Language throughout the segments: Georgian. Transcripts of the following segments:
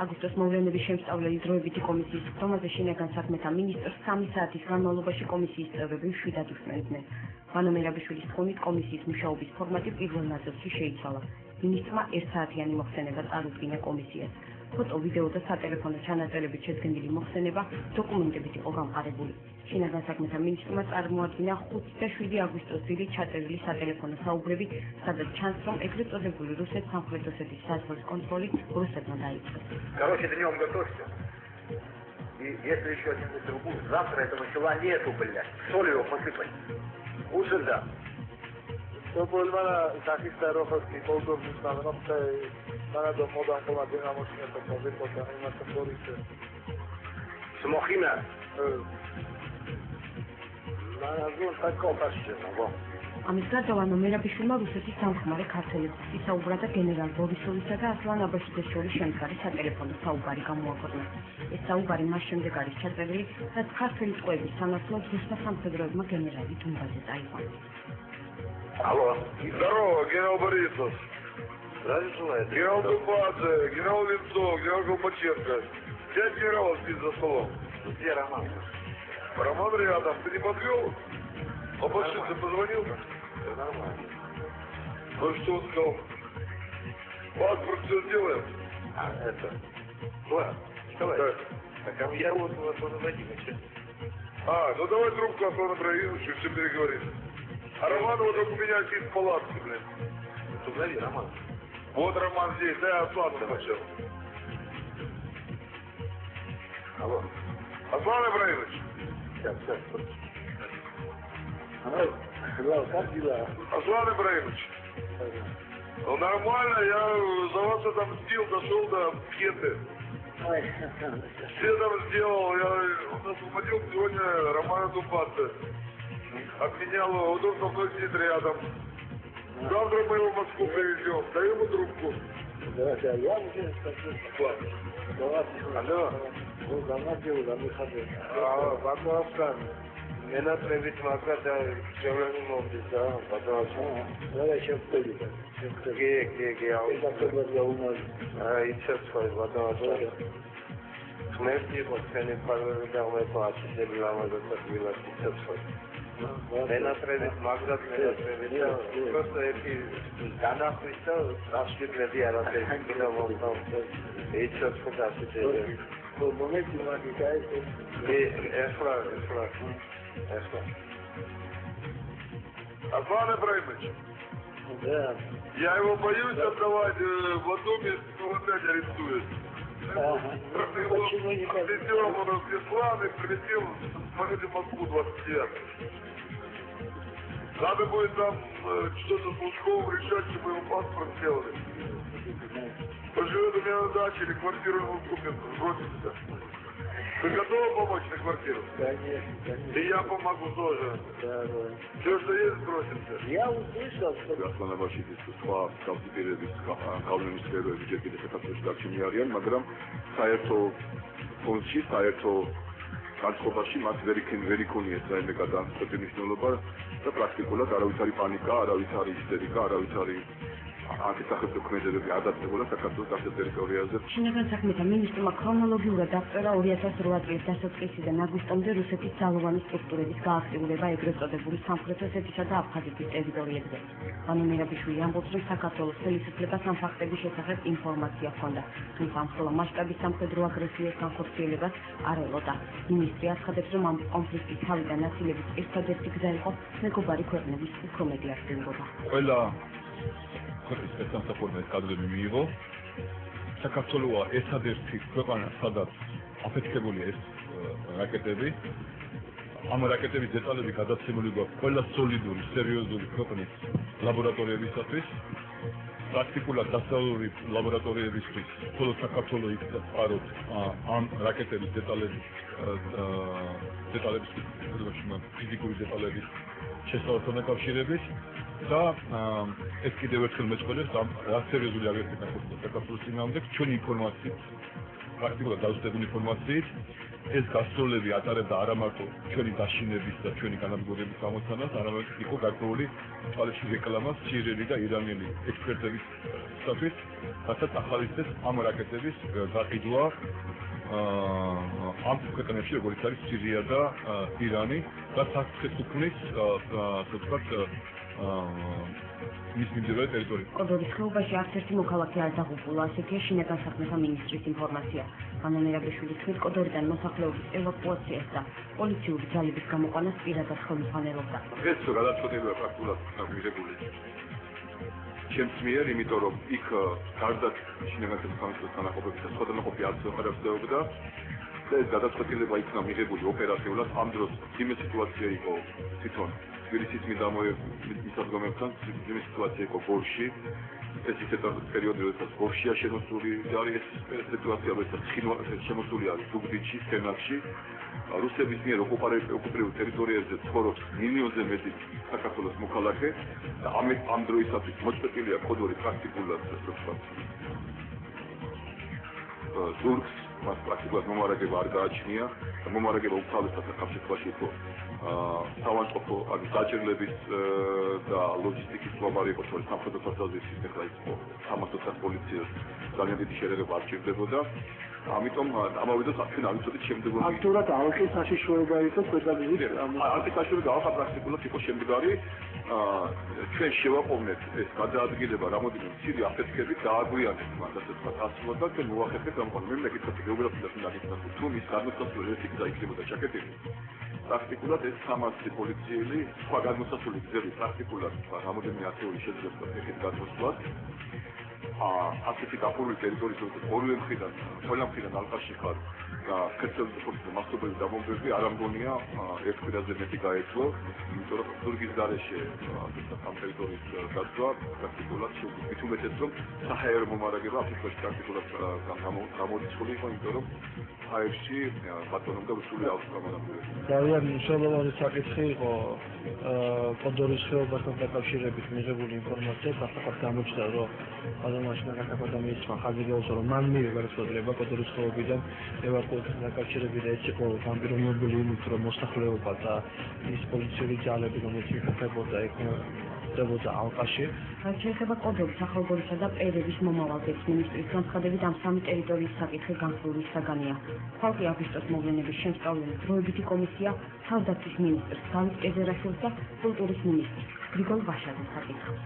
აგვისტოს მოვლენების შემსწავლელი დროებითი კომისიის ხდომაზე შინაგან საქმეთა მინისტრს 3 საათის განმავლობაში კომისიის წევრები მშვიდად უსმენდნენ. ვანო მერაბიშვილის თქმით, კომისიის მუშაობის ფორმატი პირველ ნაწილში შეიცვალა. მინისტრმა 1 საათიანი მოხსენება წარუდგინა კომისიას. ფოტო, ვიდეო და სატელეფონო ჩანაწერებით შედგენილი მოხსენება დოკუმენტებით იყო გამყარებული. შინაგან საქმეთა მინისტრმა წარმოადგინა 5 და 7 აგვისტოს დილით ჩაწერილი სატელეფონო საუბრები, სადაც ჩანს, რომ ეგრეთ წოდებული რუსეთ-სამხრეთ ოსეთის საზღვრის контроль რუსეთმა დაიწყეს. Короче, днем готовься. И если еще один выстрел будет, завтра этого села нету, блядь. Соль его посыпать. Уже да. Собольмана захиста роховский полковник Становка, надо модан половина машина такой вот, они нас борются. Смохина. Надо такой пошли, ну. ამის გარდა ვანო მერაბიშვილმა რუსეთის სამხმარე ქართველებს ისაუბრა და გენერალ ბორისოვისა და ასლან აბაშიძეს შორის შემდგარი სატელეფონო საუბარი გამოაქვეყნა. ეს საუბარი მას შემდეგ არის ჩაწერილი, რაც ქართველი წყოების სანაცვლოდ რუსთა სამხედროებმა გენერალი დუმბაძე წაიყვანა. Алло. Здорово, генерал Борисов. Здравия желаю. Генерал Дубадзе, генерал Венцов, генерал Колпаченко. 5 генералов спит за столом. Где Роман? Роман рядом, ты не подвел? Абашидзе позвонил? Все нормально. Ну что он сказал? Паспорт все сделаем? А, это... Влад, давай. Да. Так, а я вот у Антона Владимировича. Ну давай трубку Антона Ибрагимовича и все переговорим. А Роман вот у меня сидит в палатке, блядь. Позови Роман. Вот Роман здесь, дай Аслан сначала. Алло. Аслан Ибрагимович. Сейчас. Алло, как дела? Аслан Ибрагимович. Ну нормально, я за вас отомстил, дошел до Пхеты. Все там сделал, я освободил сегодня Романа Дубадзе. Обменял его, вот он со мной сидит рядом. Завтра мы его в Москву привезем, дай ему трубку. Давайте, а я уже скажу. Алло. Ну, давно делаю, да мы ходим. Пожалуйста. Менатревич Маката, Чеврани Мобис, да, пожалуйста. Давай еще входит. Где, Это кто-то для ума. и сейчас свой, пожалуйста. Смерти, последний пару дней плачет, я бы вам это подвела, сейчас свой. Менатревич Маката, просто эти данахлиста, нашли для арабов, когда он там, и сейчас куда сидели. Моменте магикаете. Эшла. Аслан Ибрагимович, Да. я его боюсь отдавать, в одном месте его опять арестуют. Почему не так? Прилетел он из Беслана и прилетел в Москву 29. Надо будет там что-то с Лужковым решать, чтобы его паспорт сделали. Поживет у меня на даче или квартиру ему купит, сбросится. Вы готовы помочь на квартиру? Конечно. И я помогу тоже. Да. Все, что есть, сбросимся. Я услышал, что... ასლან აბაშიძის სხვა კავშირების კავშირის წევრები ჯერ კიდევ საქართველოში დარჩენილი არიან, მაგრამ საერთო ფონდში, საერთო განწყობაში მათ ვერ იქონიეს რაიმე გადამწყვეტი მნიშვნელობა და პრაქტიკულად არავის არის პანიკა, არავის არის ისტერიკა, არავის არის აკეთახებს დოკუმენტები ადაპტებულა საქართველოს დასავლეთ ტერიტორიაზე. შინაგან საქმეთა მინისტრმა ქრონოლოგიურად აღწერა 2008 წლის დასაწყისიდან აგვისტომდე რუსეთის ძალოვანი სტრუქტურების გააქტიურება ეგრეთ წოდებული სამხრეთ ოსეთისა და აფხაზეთის ტერიტორიებზე. ვანო მერაბიშვილი ამბობს, რომ საქართველოს ხელისუფლებას ამ ფაქტების შესახებ ინფორმაცია ჰქონდა, თუმცა ამხელა მასშტაბის სამხედრო აგრესიის განხორციელებას არ ელოდა. მინისტრი აცხადებს, რომ ამ კონფლიქტის თავიდან ნაცილების ერთადერთი გზა იყო მეგობარი ქვეყნების უფრო მეტი აქტიურობა. ყველა ქვეყნის სპეცსამსახურების კადრები მიიღო. საქართველოა ერთადერთი ქვეყანა, სადაც აფეთქებულია ეს რაკეტები. ამ რაკეტების დეტალები გადაცემული გვაქვს ყველა სოლიდური, სერიოზული ქვეყნის ლაბორატორიებისათვის. პრაქტიკულად დასავლური ლაბორატორიებისთვის მხოლოდ საქართველოს იქნება წყაროთ ამ რაკეტების დეტალების ფიზიკური დეტალების შესაძლებლობთან დაკავშირებით. და ეს კიდევ ერთხელ მეწყვილებს ამ სერიოზული აგრესია საქართველოს წინააღმდეგ ჩვენი ინფორმაციით, პრაქტიკულად დაუსტებული ინფორმაციით ეს გასტროლები ატარებდა არა მარტო ჩვენი დაშინების და ჩვენი განადგურების გამოცანას, არამედ იყო გარკვეული თვალებში რეკლამას სირიელი და ირანელი ექსპერტებისათვის, რასაც ახალისდეს ამ რაკეტების გაყიდვა ამ ქვეყნებში, როგორც არის სირია და ირანი, და საფრთხეს უქმნის, ასე ვთქვათ, მის მიმდებარე ტერიტორიაზე. კოდორის ხეობაში არც ერთი მოქალაქე არ დაღუპულა, ასეთია შინაგან საქმეთა მინისტრის ინფორმაცია. ვანო მერაბეშვილი თქმით, კოდორიდან მოსახლეობის ევაკუაციას და პოლიციური ძალების გამოყვანას პირადად ხელმძღვანელობდა. ეს გადაწყვეტილია პრაქტიკულად მიღებული. ჩემს მიერ, იმიტომ რომ იქ გარდა შინაგან საქმეთა თანახმობების და სხვადასხვაყოფი არც ვერ ხდებოდა და ეს გადაწყვეტილება იქნა მიღებული ოპერატიულად. ამ დროს იმის სიტუაცია იყო თვითონ თბილისის მისადგომებთან, იმის სიტუაცია იყო გორში. ეს ისეთი პერიოდი, როდესაც გორშია შემოსული არის, ეს სიტუაცია, როდესაც შემოსული არის ზუგდიდში, სენაკში. რუსების მიერ ოკუპირებულ ტერიტორიაზე ცხოვრობს მილიონზე მეტი საქართველოს მოქალაქე და ამ დროისათვის მოწყვეტილია კოდორი პრაქტიკულად, ასე ვთქვათ, ზურგს, მას პრაქტიკულად მომარაგება არ გააჩნია და მომარაგება უთავისად საქართველოში იყო სავანტყოფო დაჭერლების და ლოჯისტიკის მდგომარე იყო, შორის სამხედრო საზღვრის ეხლა იყო სამართლებრივ პოლიციას ძალიან დიდი შერევა არ ჭირდებოდა. ამიტომ ამავე დროს ჩვენ არ ვიცოდით შემდგომი აქტიურად ალყის საშიშროება იყო პედაგოგის ალყის საშიშროება გავახა პრაქტიკულად იყო შემდგარი ჩვენ შევაყოვნეთ ეს გადაადგილება რამოდენიმე მცირე აფეთქებით დააგვიანეთ მას ასე ვთქვათ ასულად და ჩვენ მოახერხეთ ამ ყოველ მე მეკითხეთ გეოგრაფიას და გითხეთ თუ მის განმოსასვლელი ერთი გზა იქნებოდა ჩაკეტილი პრაქტიკულად ეს 300 პოლიციელი სხვა განმოსასვლელი გზები პრაქტიკულად რამოდენიმე ათეული შეძლებდა ეგეთ გადმოსვლას ასეთი დაფარული ტერიტორიის ორივე მხრიდან, ყველა მხრიდან ალყაში ხარ და ქცევის ფორსზე მასობრივი დაბომბვები არ ამგონია ერთ კვირაზე მეტი გაეძლო, იმიტომ რომ ზურგის გარეშე ამ ტერიტორიის გასვლა პრაქტიკულად შეუძლია, რომ საჰაერო მომარაგება აფრიკაში პრაქტიკულად გამორიცხული იყო, იმიტომ რომ ჰაერში ბატონობდა რუსული ავტომობილები. ძალიან მნიშვნელოვანი საკითხი იყო კოდორის ხეობასთან დაკავშირებით მიღებული ინფორმაცია, საფრთხეს გამოჩნდა, რომ მაშინაკაც ადამიანმა ხაზი გაუსვა, რომ მან მიიღო გადაწყვეტილება კოდორის ხეობიდან ევაკუაციას დაკავშირებით და ეს იყო გამბირონებული იმით, რომ მოსახლეობა და ის პოლიციური ძალები, რომელიც იმყოფებოდა იქ ხდებოდა ალყაში. რაც შეეხება კოდორის, ახალგორისა და პერების მომავალს მინისტრის განცხადებით ამ სამი ტერიტორიის საკითხი განხილვის საგანია. ხალხი აგვისტოს მოვლენების შემსწავლელი დროებითი კომისია თავდაცვის მინისტრს დავით კეზერაშვილს და კულტურის მინისტრს გრიგოლ ვაშაძეს აკითხავს.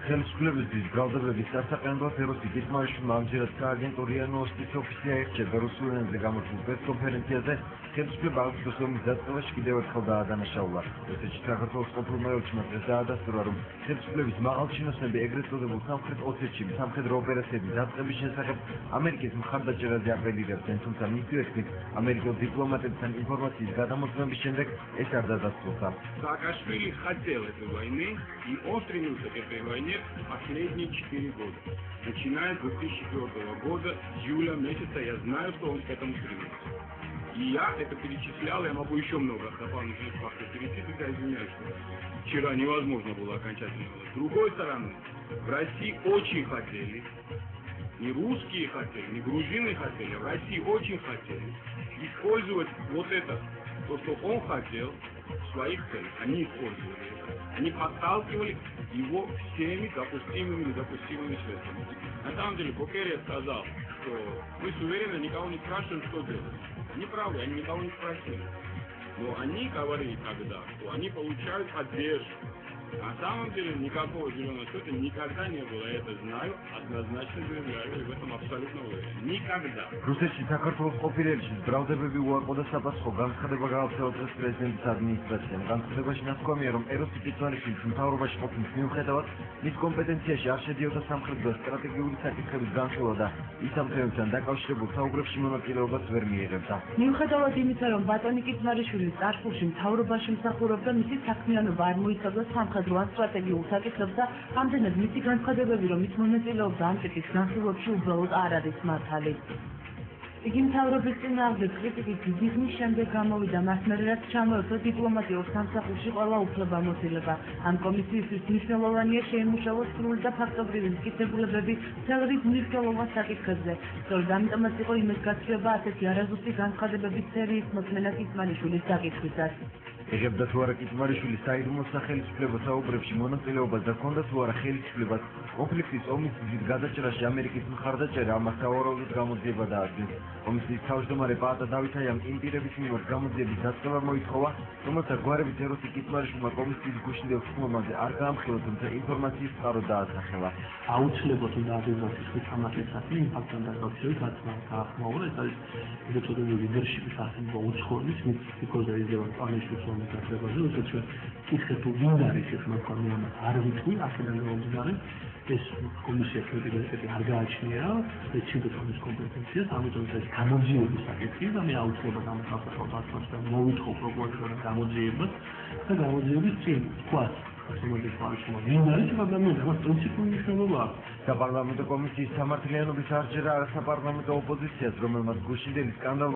ხელისუფლების ბრალდებების სასაყენებლად ეროსი გითმარიშვილმა ამჯერად სააგენტურია ნოსტის ოფისი აირჩია რუსულ ენაზე გამართულ პრესკონფერენციაზე ხელისუფლება აგვისტოს ომის დაწყებაში კიდევ ერთხელ დაადანაშაულა. რუსეთში საქართველოს ყოფილ მეელჩმა დღეს დაადასტურა, რომ ხელისუფლების მაღალჩინოსნები ეგრეთ წოდებულ სამხრეთ ოსეთში სამხედრო ოპერაციების დაწყების შესახებ ამერიკის მხარდაჭერაზე აპელირებდნენ, თუმცა მისივე თქმით, ამერიკელ დიპლომატებთან информации გადამოწმების შემდეგ ეს არ დადასტურდა. Саакашвили хотел эту войны, и он стремился к этой войне последние 4 года. Начиная с 2004 года, июля месяца, я знаю, что он к этому стремится. И я это перечислял, я могу еще много дополнительных фактов перечислить, я извиняюсь, что вчера невозможно было окончательно. С другой стороны, в России очень хотели, не русские хотели, не грузины хотели, в России очень хотели использовать вот это, то, что он хотел в своих целях. Они использовали это. Они подталкивали его всеми допустимыми и недопустимыми средствами. На самом деле, Букерия сказал, что мы суверенно никого не спрашиваем, что делать. Они правы, они никого не спросили. Но они говорили тогда, что они получают поддержку. На самом деле никакого зеленого света никогда не было, я это знаю, однозначно заявляю, и в этом абсолютно уверен. Никогда. რუსეთში საქართველოს ყოფილ ელჩის ბრალდებები უარყო და საპასუხო განცხადება გააცხადა დღეს პრეზიდენტის ადმინისტრაციამ. განცხადებაში ნათქვამია, რომ ეროსი კითხვარიშვილის მთავრობაში ყოფნის მიუხედავად, მის კომპეტენციაში არ შედიოდა სამხედრო და სტრატეგიული საკითხების განხილვა და ის ამ თემებთან დაკავშირებულ საუბრებში მონაწილეობას ვერ მიიღებდა. მიუხედავად იმისა, რომ ბატონი კითხვარიშვილი წარსულში მთავრობაში მსახურობდა, მისი საქმიანობა არ მოიცავდა სამხედრო ან სტრატეგიულ საკითხებს და ამდენად მისი განცხადებები, რომ ის მონაწილეობდა ამ ტიპის განხილვებში, უბრალოდ არ არის მართალი. იგი მთავრობის წინააღმდეგ კრიტიკის დიდი ხნის შემდეგ გამოვიდა, მას მერე რაც ჩამოერთვა დიპლომატიურ სამსახურში ყველა უფლებამოსილება. ამ კომისიისთვის მნიშვნელოვანია შეიმუშაოს სრული და ფაქტობრივი მტკიცებულებები მთელ რიგ მნიშვნელოვან საკითხებზე. სწორედ ამიტომაც იყო იმის გაცვლება ასეთი არაზუსტი განცხადებების სერიის მოწმენა კიტმარიშვილის საკითხვისას. იღებდა თუ არა კიტმარიშვილი საიდუმლო სახელმწიფო საუბრებში მონაწილეობას და ჰქონდა თუ არა ხელისუფლებას კონფლიქტის ომის დიდ გადაჭრაში ამერიკის მხარდაჭერა ამას სავარაუდოდ გამოძიება დაადგენს. კომისიის თავმჯდომარე პაატა დავითაიამ იმ პირების მიმართ გამოძიების დაწყება მოითხოვა, რომელთა გვარებით ეროსი კიტმარიშვილმა კომისიის გუშინდელ ხმობაზე არ გაამხილა, თუმცა ინფორმაციის წყარო დაასახელა. აუცილებლად უნდა აღიაროს ის თამაშისაკი იმ ფაქტთან დაკავშირებით, რაც მან გაახმაურა, ეს არის ეგრეთწოდებული ლიდერშიპის ასამბლეა უცხოების მიწისქვეშა იზრდება პანეშის გასაგებაზე, როდესაც კითხეთ თუ ვინ არის ეს მოქმედი არ ვიცი, აქედან გამომდინარე ეს კომისია კრიტიკები არ გააჩნია ეჩინოს კომპეტენციას, ამიტომ ეს გამოძიების საკითხი და მე აუცილებლად ამ საკითხს მოვითხოვ პროკურორს გამოძიებას და გამოძიების წინ თქვა შემოდის პარლამენტში ვინ არის პარლამენტი, მას პრინციპული მნიშვნელობა აქვს. საპარლამენტო კომისიის სამართლიანობის არჩევა არასაპარლამენტო ოპოზიციას, რომელმაც გუშინდელი სკანდალ